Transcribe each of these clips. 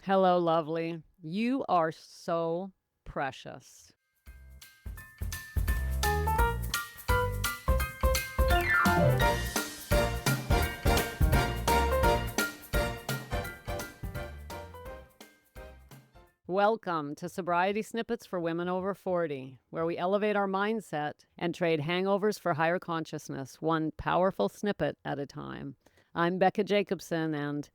Hello, lovely. You are so precious. Welcome to Sobriety Snippets for Women Over 40, where we elevate our mindset and trade hangovers for higher consciousness, one powerful snippet at a time. I'm Becca Jacobson, and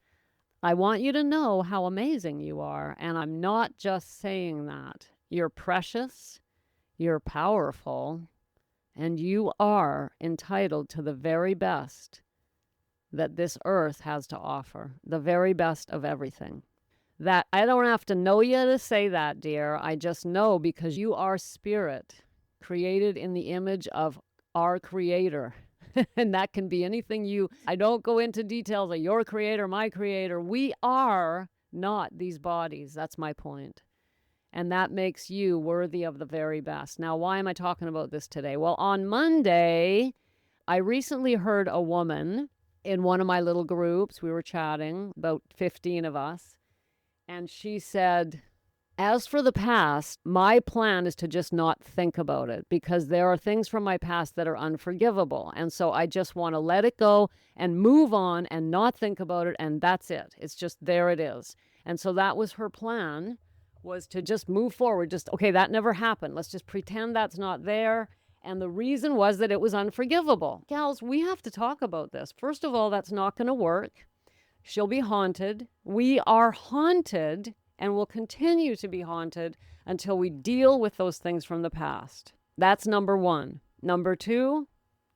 I want you to know how amazing you are, and I'm not just saying that. You're precious, you're powerful, and you are entitled to the very best that this earth has to offer, the very best of everything. That I don't have to know you to say that, dear. I just know because you are spirit, created in the image of our creator. And that can be anything I don't go into details of your creator, my creator. We are not these bodies. That's my point. And that makes you worthy of the very best. Now, why am I talking about this today? Well, on Monday, I recently heard a woman in one of my little groups. We were chatting, about 15 of us. And she said, as for the past, my plan is to just not think about it because there are things from my past that are unforgivable. And so I just want to let it go and move on and not think about it. And that's it. It's just there it is. And so that was her plan, was to just move forward. Just, okay, that never happened. Let's just pretend that's not there. And the reason was that it was unforgivable. Gals, we have to talk about this. First of all, that's not going to work. She'll be haunted. We are haunted and will continue to be haunted until we deal with those things from the past. That's number one. Number two,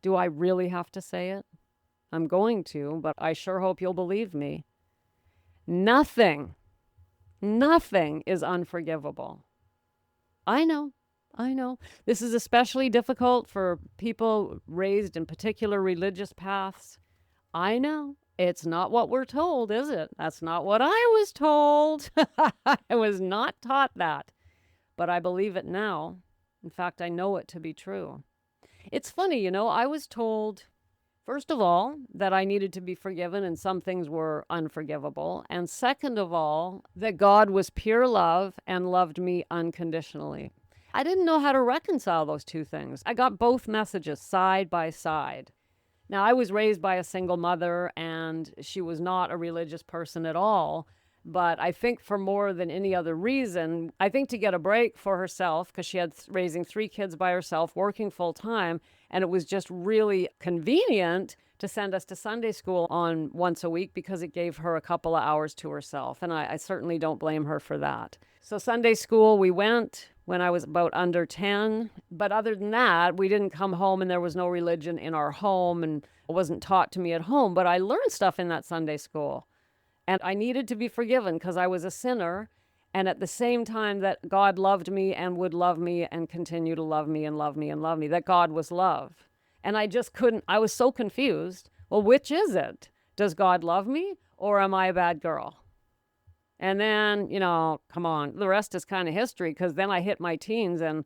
do I really have to say it? I'm going to, but I sure hope you'll believe me. Nothing is unforgivable. I know. This is especially difficult for people raised in particular religious paths. I know. It's not what we're told, is it? That's not what I was told. I was not taught that, but I believe it now. In fact, I know it to be true. It's funny, I was told, first of all, that I needed to be forgiven and some things were unforgivable. And second of all, that God was pure love and loved me unconditionally. I didn't know how to reconcile those two things. I got both messages side by side. Now, I was raised by a single mother, and she was not a religious person at all. But I think for more than any other reason, I think to get a break for herself, because she had raising 3 kids by herself, working full time, and it was just really convenient to send us to Sunday school on once a week because it gave her a couple of hours to herself. And I certainly don't blame her for that. So Sunday school, we went when I was about under 10. But other than that, we didn't come home and there was no religion in our home and it wasn't taught to me at home. But I learned stuff in that Sunday school. And I needed to be forgiven because I was a sinner. And at the same time that God loved me and would love me and continue to love me and love me and love me, that God was love. And I just couldn't, I was so confused. Well, which is it? Does God love me or am I a bad girl? And then, come on, the rest is kind of history because then I hit my teens and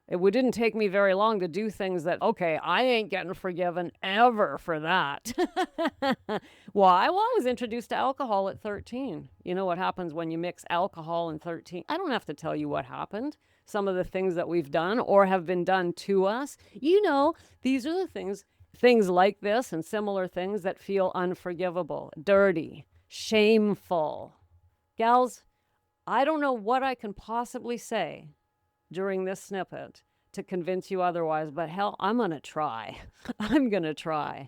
it didn't take me very long to do things that, okay, I ain't getting forgiven ever for that. Why? Well, I was introduced to alcohol at 13. You know what happens when you mix alcohol and 13? I don't have to tell you what happened. Some of the things that we've done or have been done to us. These are the things like this and similar things that feel unforgivable, dirty, shameful. Gals, I don't know what I can possibly say during this snippet to convince you otherwise, but hell, I'm going to try. I'm going to try.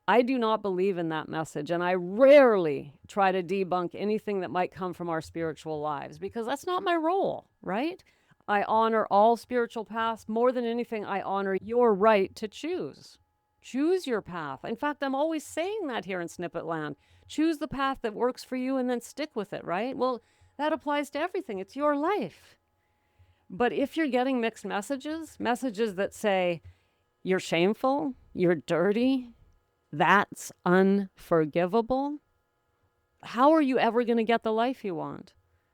I do not believe in that message, and I rarely try to debunk anything that might come from our spiritual lives because that's not my role, right? I honor all spiritual paths. More than anything, I honor your right to choose. Choose your path. In fact, I'm always saying that here in Snippet Land. Choose the path that works for you and then stick with it, right? Well, that applies to everything. It's your life. But if you're getting mixed messages that say you're shameful, you're dirty, that's unforgivable, how are you ever going to get the life you want?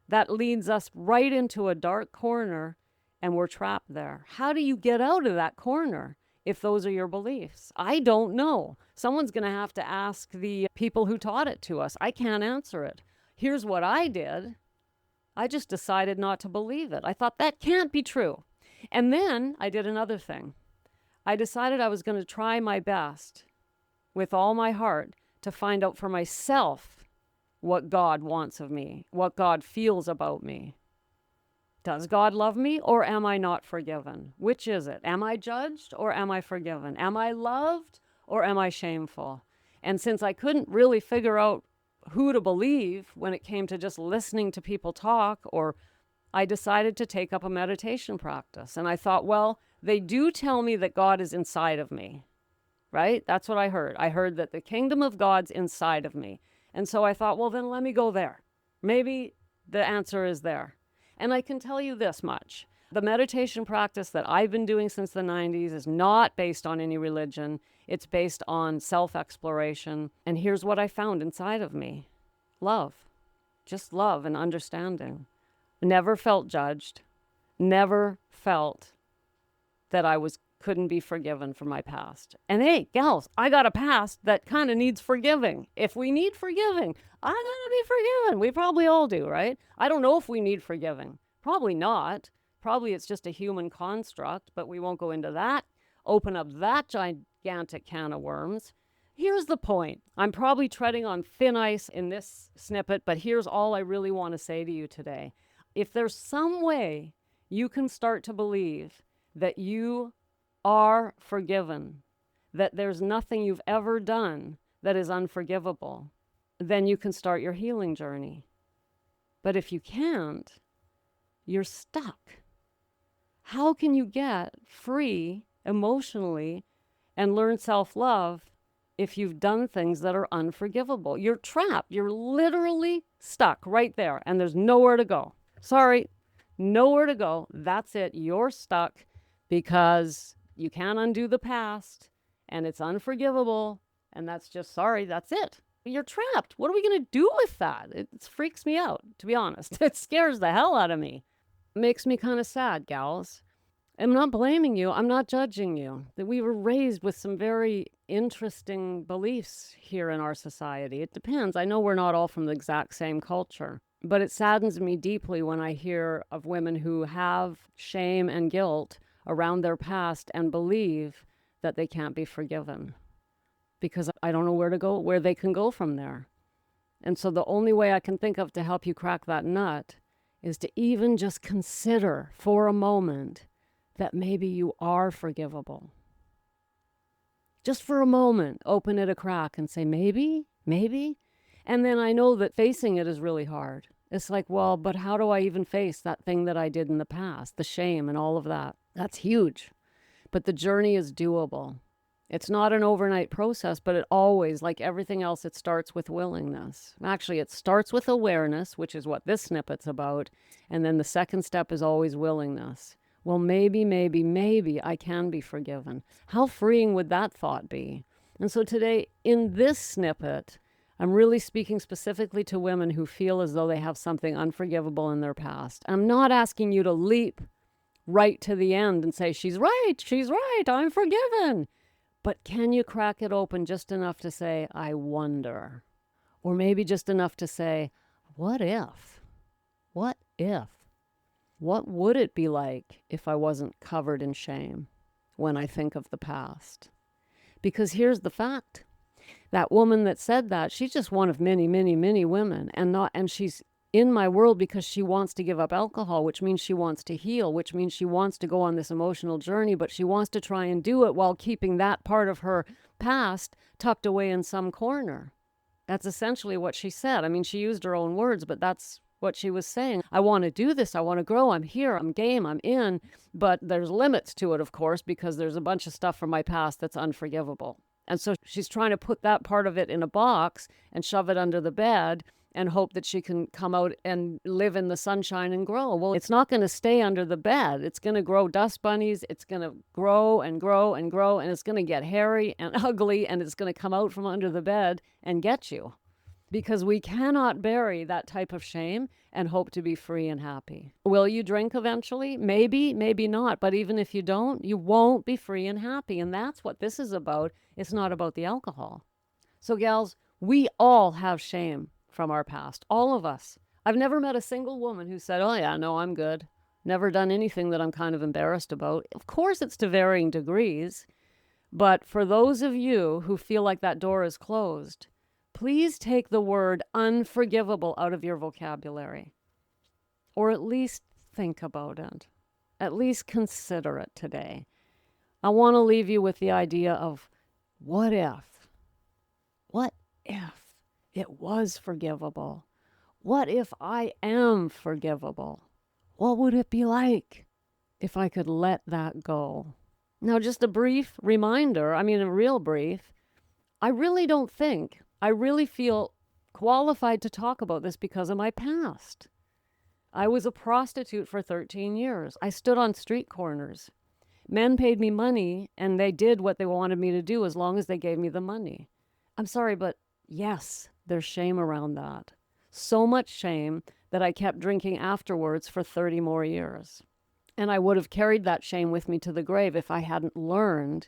That leads us right into a dark corner and we're trapped there. How do you get out of that corner? If those are your beliefs. I don't know. Someone's going to have to ask the people who taught it to us. I can't answer it. Here's what I did. I just decided not to believe it. I thought that can't be true. And then I did another thing. I decided I was going to try my best with all my heart to find out for myself what God wants of me, what God feels about me. Does God love me or am I not forgiven? Which is it? Am I judged or am I forgiven? Am I loved or am I shameful? And since I couldn't really figure out who to believe when it came to just listening to people talk, or I decided to take up a meditation practice. And I thought, well, they do tell me that God is inside of me, right? That's what I heard. I heard that the kingdom of God's inside of me. And so I thought, well, then let me go there. Maybe the answer is there. And I can tell you this much. The meditation practice that I've been doing since the 90s is not based on any religion. It's based on self-exploration. And here's what I found inside of me. Love. Just love and understanding. Never felt judged. Never felt that I couldn't be forgiven for my past. And hey, gals, I got a past that kind of needs forgiving. If we need forgiving, I'm going to be forgiven. We probably all do, right? I don't know if we need forgiving. Probably not. Probably it's just a human construct, but we won't go into that. Open up that gigantic can of worms. Here's the point. I'm probably treading on thin ice in this snippet, but here's all I really want to say to you today. If there's some way you can start to believe that you are forgiven, that there's nothing you've ever done that is unforgivable, then you can start your healing journey. But if you can't, you're stuck. How can you get free emotionally and learn self-love if you've done things that are unforgivable? You're trapped. You're literally stuck right there, and there's nowhere to go. Sorry, nowhere to go. That's it. You're stuck because you can't undo the past, and it's unforgivable, and that's just, sorry, that's it. You're trapped. What are we going to do with that? It freaks me out, to be honest. It scares the hell out of me. It makes me kind of sad, gals. I'm not blaming you. I'm not judging you. That we were raised with some very interesting beliefs here in our society. It depends. I know we're not all from the exact same culture, but it saddens me deeply when I hear of women who have shame and guilt around their past and believe that they can't be forgiven, because I don't know where to go, where they can go from there. And so the only way I can think of to help you crack that nut is to even just consider for a moment that maybe you are forgivable. Just for a moment, open it a crack and say, maybe. And then I know that facing it is really hard. It's like, well, but how do I even face that thing that I did in the past, the shame and all of that? That's huge. But the journey is doable. It's not an overnight process, but it always, like everything else, it starts with willingness. Actually, it starts with awareness, which is what this snippet's about. And then the second step is always willingness. Well, maybe I can be forgiven. How freeing would that thought be? And so today, in this snippet, I'm really speaking specifically to women who feel as though they have something unforgivable in their past. I'm not asking you to leap right to the end and say, she's right, I'm forgiven. But can you crack it open just enough to say, I wonder? Or maybe just enough to say, what if? What if? What would it be like if I wasn't covered in shame when I think of the past? Because here's the fact. That woman that said that, she's just one of many women, and she's in my world because she wants to give up alcohol, which means she wants to heal, which means she wants to go on this emotional journey, but she wants to try and do it while keeping that part of her past tucked away in some corner. That's essentially what she said. I mean, she used her own words, but that's what she was saying. I want to do this. I want to grow. I'm here. I'm game. I'm in. But there's limits to it, of course, because there's a bunch of stuff from my past that's unforgivable. And so she's trying to put that part of it in a box and shove it under the bed and hope that she can come out and live in the sunshine and grow. Well, it's not going to stay under the bed. It's going to grow dust bunnies. It's going to grow and grow and grow, and it's going to get hairy and ugly, and it's going to come out from under the bed and get you. Because we cannot bury that type of shame and hope to be free and happy. Will you drink eventually? Maybe, maybe not. But even if you don't, you won't be free and happy. And that's what this is about. It's not about the alcohol. So gals, we all have shame from our past. All of us. I've never met a single woman who said, oh yeah, no, I'm good. Never done anything that I'm kind of embarrassed about. Of course, it's to varying degrees. But for those of you who feel like that door is closed, please take the word unforgivable out of your vocabulary. Or at least think about it. At least consider it today. I want to leave you with the idea of what if? What if it was forgivable? What if I am forgivable? What would it be like if I could let that go? Now, just a brief reminder, a real brief, I really feel qualified to talk about this because of my past. I was a prostitute for 13 years. I stood on street corners. Men paid me money, and they did what they wanted me to do as long as they gave me the money. I'm sorry, but yes, there's shame around that. So much shame that I kept drinking afterwards for 30 more years. And I would have carried that shame with me to the grave if I hadn't learned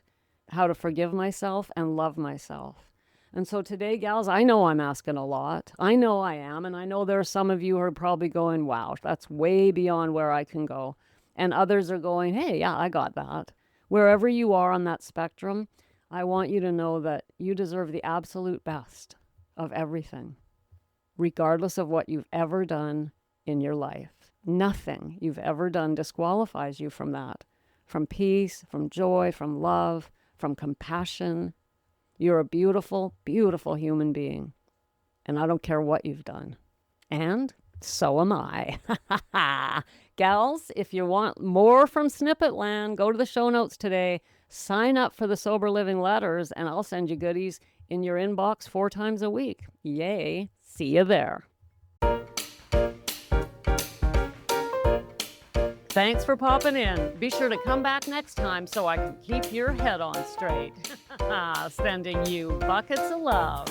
how to forgive myself and love myself. And so today, gals, I know I'm asking a lot. I know I am. And I know there are some of you who are probably going, wow, that's way beyond where I can go. And others are going, hey, yeah, I got that. Wherever you are on that spectrum, I want you to know that you deserve the absolute best of everything, regardless of what you've ever done in your life. Nothing you've ever done disqualifies you from that, from peace, from joy, from love, from compassion. You're a beautiful, beautiful human being. And I don't care what you've done. And so am I. Gals, if you want more from Snippet Land, go to the show notes today. Sign up for the Sober Living letters, and I'll send you goodies in your inbox 4 times a week. Yay. See you there. Thanks for popping in. Be sure to come back next time so I can keep your head on straight. Sending you buckets of love.